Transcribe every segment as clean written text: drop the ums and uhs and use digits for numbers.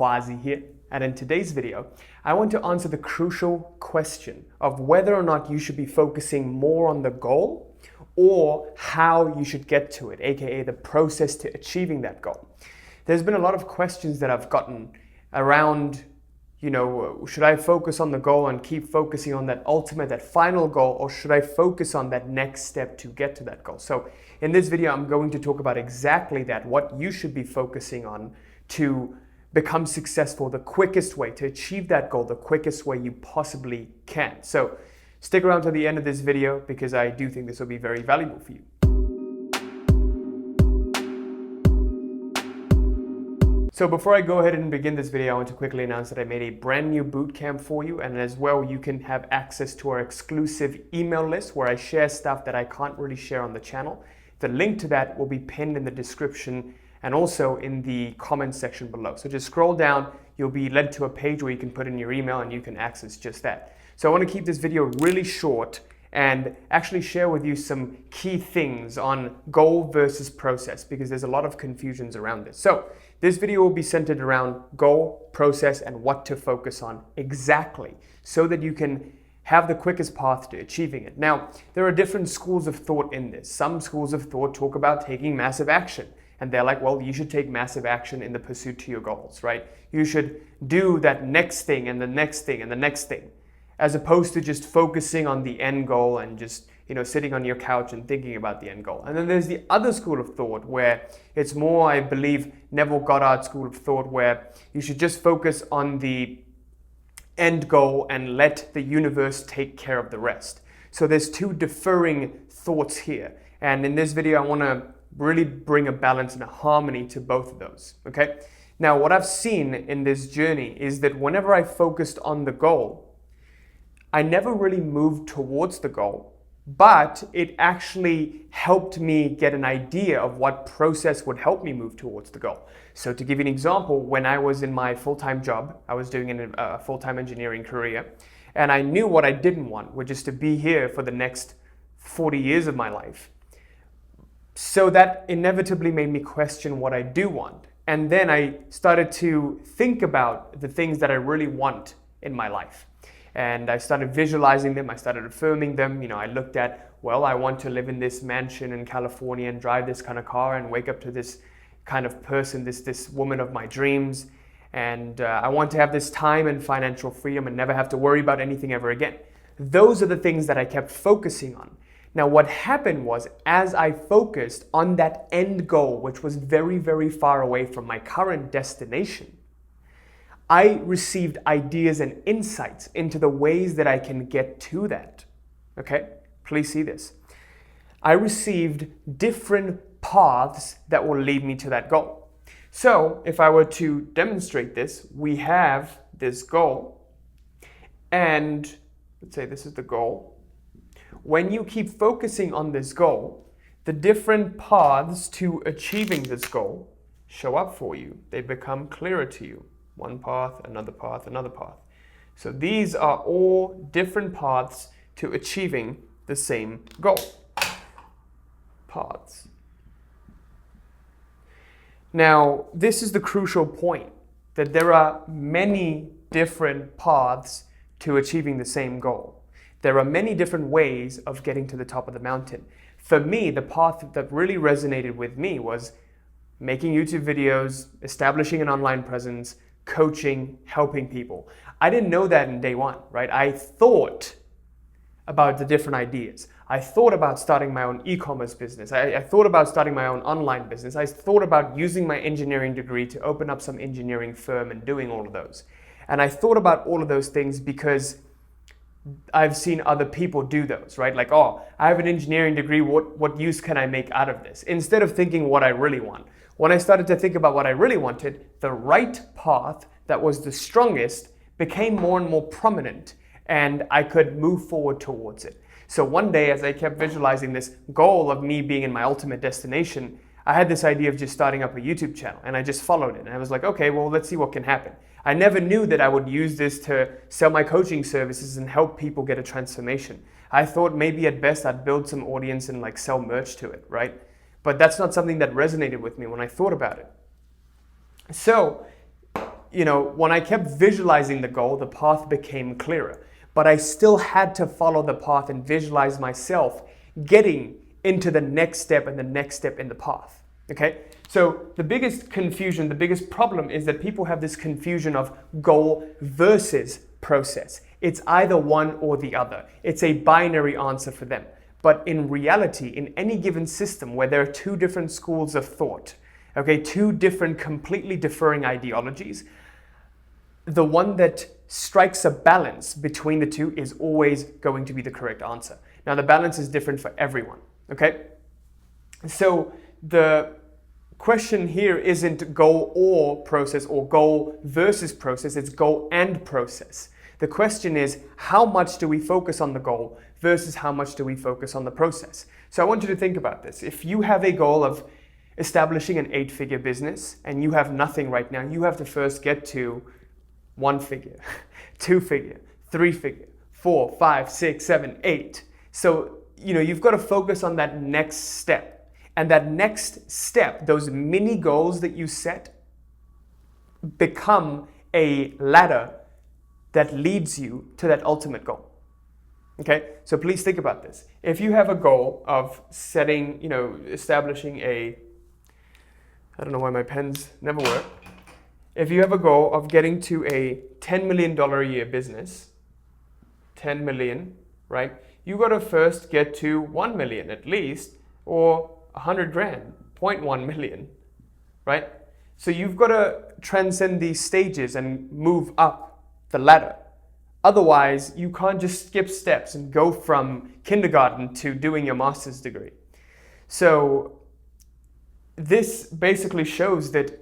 Kwasi here, and in today's video, I want to answer the crucial question of whether or not you should be focusing more on the goal or how you should get to it, aka the process to achieving that goal. There's been a lot of questions that I've gotten around, should I focus on the goal and keep focusing on that ultimate, that final goal, or should I focus on that next step to get to that goal? So in this video, I'm going to talk about exactly that, what you should be focusing on to become successful, the quickest way to achieve that goal, the quickest way you possibly can. So stick around to the end of this video because I do think this will be very valuable for you. So before I go ahead and begin this video, I want to quickly announce that I made a brand new bootcamp for you, and as well you can have access to our exclusive email list where I share stuff that I can't really share on the channel. The link to that will be pinned in the description and also in the comments section below. So just scroll down, you'll be led to a page where you can put in your email and you can access just that. So I want to keep this video really short and actually share with you some key things on goal versus process because there's a lot of confusions around this. So this video will be centered around goal, process, and what to focus on exactly so that you can have the quickest path to achieving it. Now, there are different schools of thought in this. Some schools of thought talk about taking massive action. And they're like, well, you should take massive action in the pursuit to your goals, right? You should do that next thing and the next thing and the next thing, as opposed to just focusing on the end goal and just, sitting on your couch and thinking about the end goal. And then there's the other school of thought where it's more, I believe, Neville Goddard school of thought, where you should just focus on the end goal and let the universe take care of the rest. So there's two differing thoughts here. And in this video, I want to really bring a balance and a harmony to both of those, okay? Now, what I've seen in this journey is that whenever I focused on the goal, I never really moved towards the goal, but it actually helped me get an idea of what process would help me move towards the goal. So to give you an example, when I was in my full-time job, I was doing a full-time engineering career, and I knew what I didn't want, which is to be here for the next 40 years of my life. So that inevitably made me question what I do want. And then I started to think about the things that I really want in my life. And I started visualizing them, I started affirming them. I looked at, well, I want to live in this mansion in California and drive this kind of car and wake up to this kind of person, this woman of my dreams. And I want to have this time and financial freedom and never have to worry about anything ever again. Those are the things that I kept focusing on. Now, what happened was, as I focused on that end goal, which was very, very far away from my current destination, I received ideas and insights into the ways that I can get to that. Okay? Please see this. I received different paths that will lead me to that goal. So, if I were to demonstrate this, we have this goal, and let's say this is the goal. When you keep focusing on this goal, the different paths to achieving this goal show up for you. They become clearer to you. One path, another path, another path. So these are all different paths to achieving the same goal. Paths. Now, this is the crucial point, that there are many different paths to achieving the same goal. There are many different ways of getting to the top of the mountain. For me, the path that really resonated with me was making YouTube videos, establishing an online presence, coaching, helping people. I didn't know that in day one, right? I thought about the different ideas. I thought about starting my own e-commerce business. I thought about starting my own online business. I thought about using my engineering degree to open up some engineering firm and doing all of those. And I thought about all of those things because I've seen other people do those, right? Like, oh, I have an engineering degree, what use can I make out of this? Instead of thinking what I really want. When I started to think about what I really wanted, the right path that was the strongest became more and more prominent, and I could move forward towards it. So one day, as I kept visualizing this goal of me being in my ultimate destination, I had this idea of just starting up a YouTube channel, and I just followed it. And I was like, okay, well, let's see what can happen. I never knew that I would use this to sell my coaching services and help people get a transformation. I thought maybe at best I'd build some audience and like sell merch to it, right? But that's not something that resonated with me when I thought about it. So when I kept visualizing the goal, the path became clearer. But I still had to follow the path and visualize myself getting into the next step and the next step in the path. Okay? So the biggest confusion, the biggest problem is that people have this confusion of goal versus process. It's either one or the other. It's a binary answer for them. But in reality, in any given system where there are two different schools of thought, okay, two different completely differing ideologies, the one that strikes a balance between the two is always going to be the correct answer. Now, the balance is different for everyone, okay? So the question here isn't goal or process or goal versus process, it's goal and process. The question is, how much do we focus on the goal versus how much do we focus on the process? So I want you to think about this. If you have a goal of establishing an 8-figure business and you have nothing right now, you have to first get to 1-figure, 2-figure, 3-figure, 4, 5, 6, 7, 8. So, you've got to focus on that next step. And that next step, those mini goals that you set, become a ladder that leads you to that ultimate goal. Okay? So please think about this. If you have a goal of setting, establishing I don't know why my pens never work. If you have a goal of getting to a $10 million a year business, 10 million, right? You got to first get to 1 million at least, or 100 grand, 0.1 million, right? So you've got to transcend these stages and move up the ladder. Otherwise, you can't just skip steps and go from kindergarten to doing your master's degree. So this basically shows that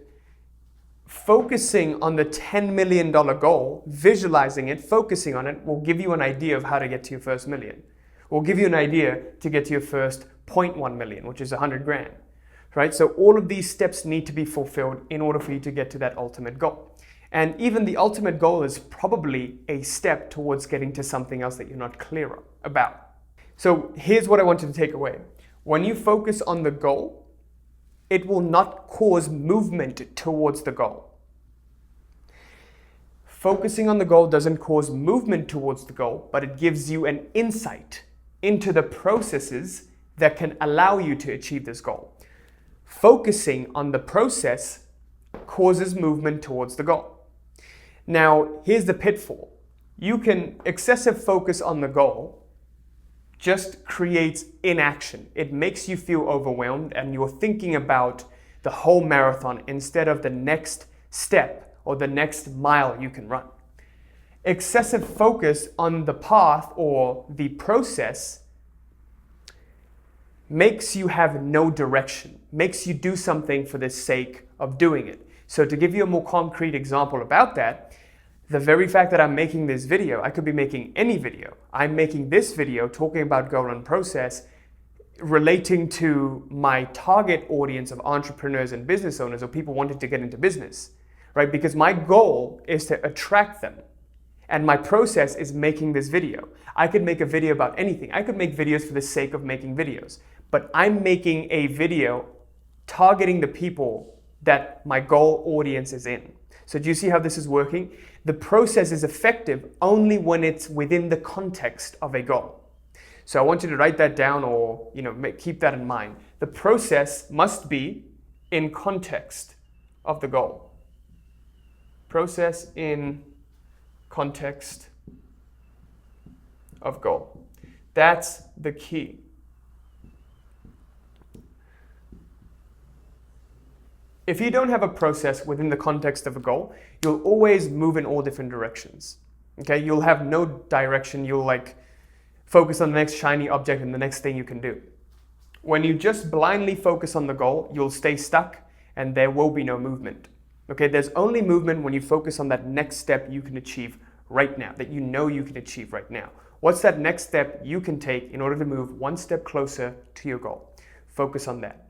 focusing on the $10 million goal, visualizing it, focusing on it, will give you an idea of how to get to your first million. Will give you an idea to get to your first 0.1 million, which is 100 grand, right? So all of these steps need to be fulfilled in order for you to get to that ultimate goal. And even the ultimate goal is probably a step towards getting to something else that you're not clear about. So here's what I want you to take away. When you focus on the goal, it will not cause movement towards the goal. Focusing on the goal doesn't cause movement towards the goal, but it gives you an insight into the processes that can allow you to achieve this goal. Focusing on the process causes movement towards the goal. Now, here's the pitfall. Excessive focus on the goal just creates inaction. It makes you feel overwhelmed and you're thinking about the whole marathon instead of the next step or the next mile you can run. Excessive focus on the path or the process makes you have no direction, makes you do something for the sake of doing it. So to give you a more concrete example about that, the very fact that I'm making this video, I could be making any video. I'm making this video talking about goal and process relating to my target audience of entrepreneurs and business owners or people wanting to get into business, right? Because my goal is to attract them. And my process is making this video. I could make a video about anything. I could make videos for the sake of making videos. But I'm making a video targeting the people that my goal audience is in. So do you see how this is working? The process is effective only when it's within the context of a goal. So I want you to write that down or keep that in mind. The process must be in context of the goal. Process in context of goal. That's the key. If you don't have a process within the context of a goal, you'll always move in all different directions. Okay, you'll have no direction. You'll focus on the next shiny object and the next thing you can do. When you just blindly focus on the goal, you'll stay stuck and there will be no movement. Okay, there's only movement when you focus on that next step you can achieve right now, that you know you can achieve right now. What's that next step you can take in order to move one step closer to your goal? Focus on that.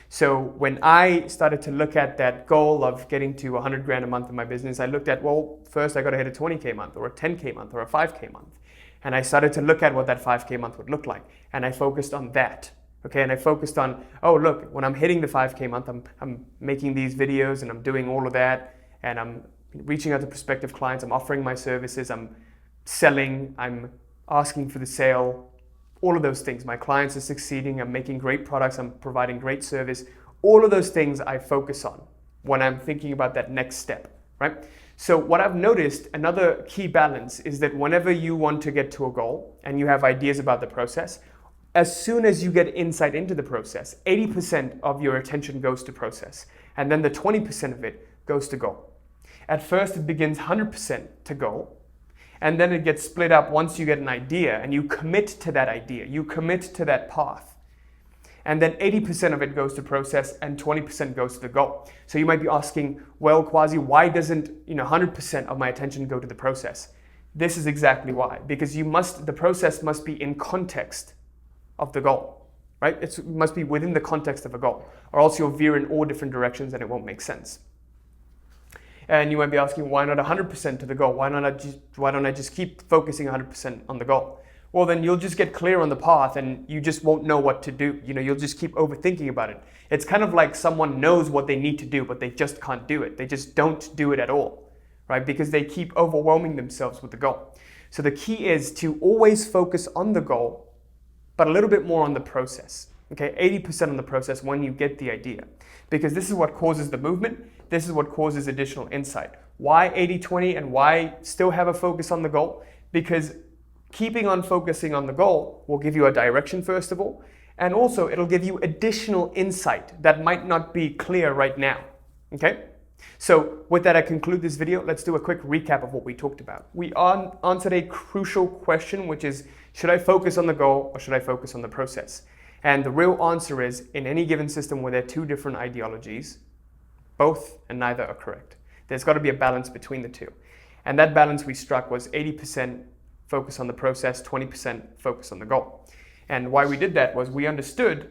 So when I started to look at that goal of getting to 100 grand a month in my business, I looked at, well, first I got to hit a 20K month or a 10K month or a 5K month. And I started to look at what that 5K month would look like. And I focused on that. Okay, and I focused on, oh, look, when I'm hitting the 5K month, I'm making these videos and I'm doing all of that. And I'm reaching out to prospective clients, I'm offering my services, I'm selling, I'm asking for the sale, all of those things. My clients are succeeding, I'm making great products, I'm providing great service. All of those things I focus on when I'm thinking about that next step, right? So what I've noticed, another key balance is that whenever you want to get to a goal and you have ideas about the process, as soon as you get insight into the process, 80% of your attention goes to process, and then the 20% of it goes to goal. At first, it begins 100% to goal, and then it gets split up once you get an idea and you commit to that idea, you commit to that path. And then 80% of it goes to process and 20% goes to the goal. So you might be asking, well, Kwasi, why doesn't 100% of my attention go to the process? This is exactly why. Because the process must be in context of the goal, right? It must be within the context of a goal, or else you'll veer in all different directions and it won't make sense. And you might be asking, why not 100% to the goal? Why don't I just keep focusing 100% on the goal? Well, then you'll just get clear on the path and you just won't know what to do. You'll just keep overthinking about it. It's kind of like someone knows what they need to do, but they just can't do it. They just don't do it at all, right? Because they keep overwhelming themselves with the goal. So the key is to always focus on the goal, but a little bit more on the process. Okay, 80% on the process when you get the idea. Because this is what causes the movement. This is what causes additional insight. Why 80-20 and why still have a focus on the goal? Because keeping on focusing on the goal will give you a direction, first of all, and also it'll give you additional insight that might not be clear right now. Okay? So with that, I conclude this video. Let's do a quick recap of what we talked about. We answered a crucial question, which is, should I focus on the goal or should I focus on the process? And the real answer is, in any given system where there are two different ideologies, both and neither are correct. There's got to be a balance between the two. And that balance we struck was 80% focus on the process, 20% focus on the goal. And why we did that was we understood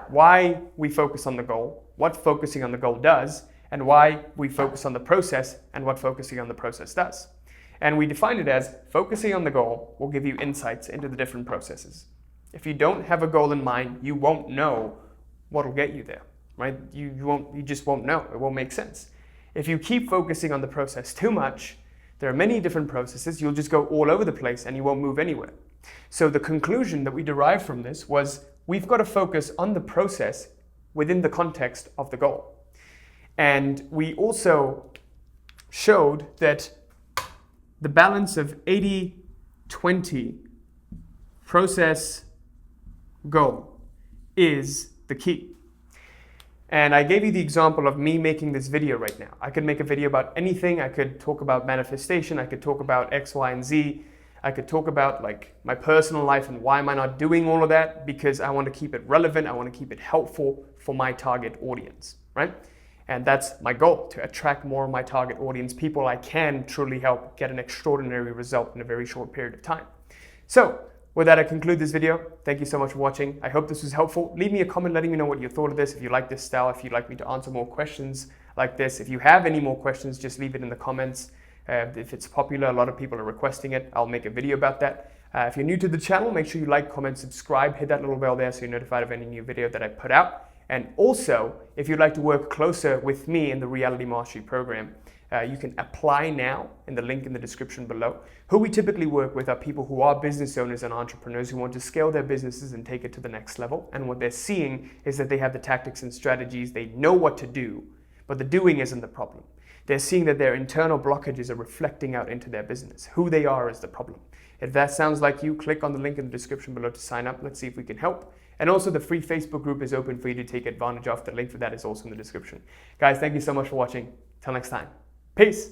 why we focus on the goal, what focusing on the goal does, and why we focus on the process and what focusing on the process does. And we defined it as focusing on the goal will give you insights into the different processes. If you don't have a goal in mind, you won't know what will get you there, right? You just won't know. It won't make sense. If you keep focusing on the process too much, there are many different processes. You'll just go all over the place and you won't move anywhere. So the conclusion that we derived from this was we've got to focus on the process within the context of the goal. And we also showed that the balance of 80-20 process goal is the key. And I gave you the example of me making this video right now. I could make a video about anything. I could talk about manifestation. I could talk about X, Y, and Z. I could talk about like my personal life and why am I not doing all of that? Because I want to keep it relevant. I want to keep it helpful for my target audience, right? And that's my goal, to attract more of my target audience, people I can truly help get an extraordinary result in a very short period of time. So with that, I conclude this video. Thank you so much for watching. I hope this was helpful. Leave me a comment letting me know what you thought of this, if you like this style, if you'd like me to answer more questions like this. If you have any more questions, just leave it in the comments. If it's popular, a lot of people are requesting it, I'll make a video about that. If you're new to the channel, make sure you like, comment, subscribe, hit that little bell there so you're notified of any new video that I put out. And also, if you'd like to work closer with me in the Reality Mastery program, you can apply now in the link in the description below. Who we typically work with are people who are business owners and entrepreneurs who want to scale their businesses and take it to the next level. And what they're seeing is that they have the tactics and strategies, they know what to do, but the doing isn't the problem. They're seeing that their internal blockages are reflecting out into their business. Who they are is the problem. If that sounds like you, click on the link in the description below to sign up. Let's see if we can help. And also the free Facebook group is open for you to take advantage of. The link for that is also in the description. Guys, thank you so much for watching. Till next time. Peace.